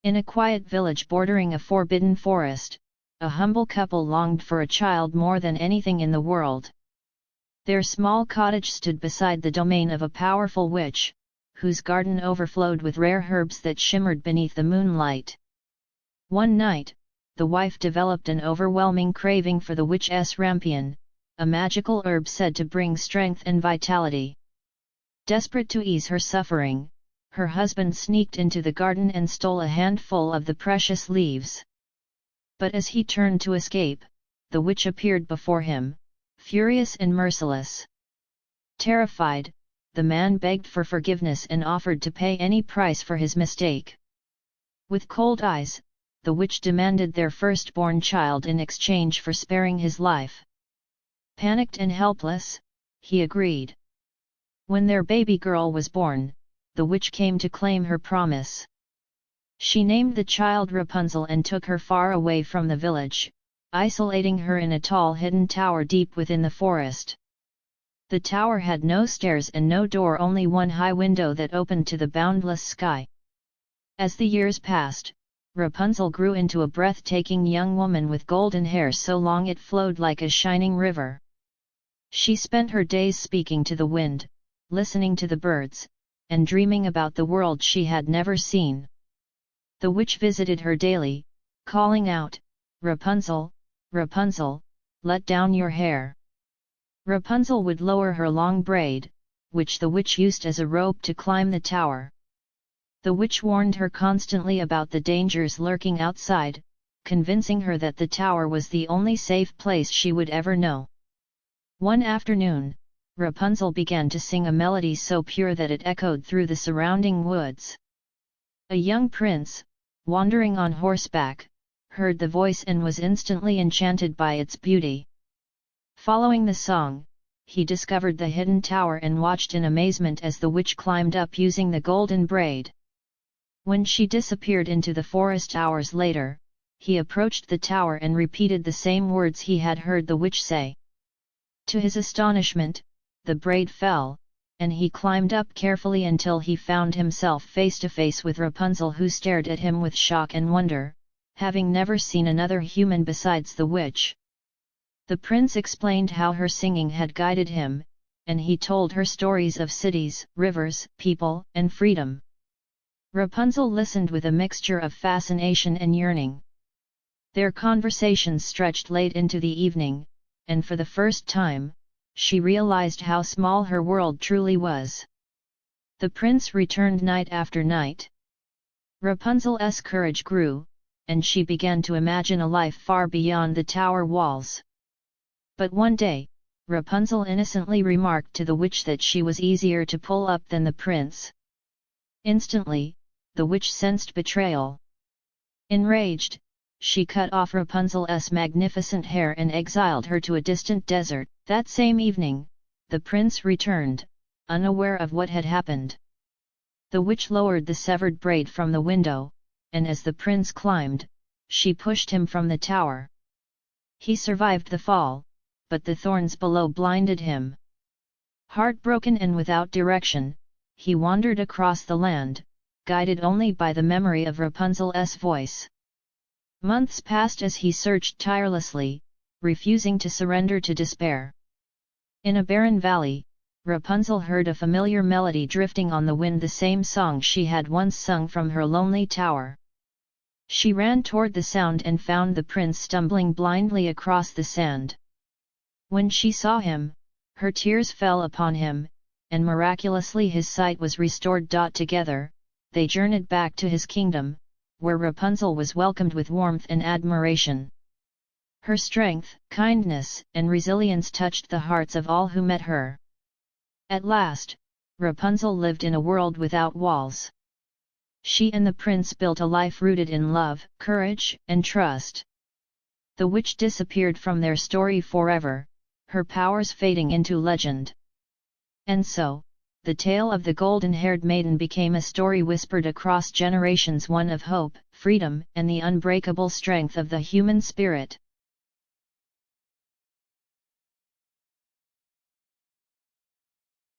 In a quiet village bordering a forbidden forest, a humble couple longed for a child more than anything in the world. Their small cottage stood beside the domain of a powerful witch, whose garden overflowed with rare herbs that shimmered beneath the moonlight. One night, the wife developed an overwhelming craving for the witch's rampion, a magical herb said to bring strength and vitality. Desperate to ease her suffering, her husband sneaked into the garden and stole a handful of the precious leaves. But as he turned to escape, the witch appeared before him, furious and merciless. Terrified, the man begged for forgiveness and offered to pay any price for his mistake. With cold eyes, the witch demanded their firstborn child in exchange for sparing his life. Panicked and helpless, he agreed. When their baby girl was born, the witch came to claim her promise. She named the child Rapunzel and took her far away from the village, isolating her in a tall hidden tower deep within the forest. The tower had no stairs and no door, only one high window that opened to the boundless sky. As the years passed, Rapunzel grew into a breathtaking young woman with golden hair so long it flowed like a shining river. She spent her days speaking to the wind, listening to the birds, and dreaming about the world she had never seen. The witch visited her daily, calling out, "Rapunzel, Rapunzel, let down your hair." Rapunzel would lower her long braid, which the witch used as a rope to climb the tower. The witch warned her constantly about the dangers lurking outside, convincing her that the tower was the only safe place she would ever know. One afternoon, Rapunzel began to sing a melody so pure that it echoed through the surrounding woods. A young prince, wandering on horseback, heard the voice and was instantly enchanted by its beauty. Following the song, he discovered the hidden tower and watched in amazement as the witch climbed up using the golden braid. When she disappeared into the forest hours later, he approached the tower and repeated the same words he had heard the witch say. To his astonishment, the braid fell, and he climbed up carefully until he found himself face to face with Rapunzel, who stared at him with shock and wonder, having never seen another human besides the witch. The prince explained how her singing had guided him, and he told her stories of cities, rivers, people, and freedom. Rapunzel listened with a mixture of fascination and yearning. Their conversations stretched late into the evening, and for the first time, she realized how small her world truly was. The prince returned night after night. Rapunzel's courage grew, and she began to imagine a life far beyond the tower walls. But one day, Rapunzel innocently remarked to the witch that she was easier to pull up than the prince. Instantly, the witch sensed betrayal. Enraged, she cut off Rapunzel's magnificent hair and exiled her to a distant desert. That same evening, the prince returned, unaware of what had happened. The witch lowered the severed braid from the window, and as the prince climbed, she pushed him from the tower. He survived the fall, but the thorns below blinded him. Heartbroken and without direction, he wandered across the land, guided only by the memory of Rapunzel's voice. Months passed as he searched tirelessly, refusing to surrender to despair. In a barren valley, Rapunzel heard a familiar melody drifting on the wind, the same song she had once sung from her lonely tower. She ran toward the sound and found the prince stumbling blindly across the sand. When she saw him, her tears fell upon him, and miraculously his sight was restored. Together, they journeyed back to his kingdom, where Rapunzel was welcomed with warmth and admiration. Her strength, kindness, and resilience touched the hearts of all who met her. At last, Rapunzel lived in a world without walls. She and the prince built a life rooted in love, courage, and trust. The witch disappeared from their story forever, her powers fading into legend. And so, the tale of the golden-haired maiden became a story whispered across generations, one of hope, freedom, and the unbreakable strength of the human spirit.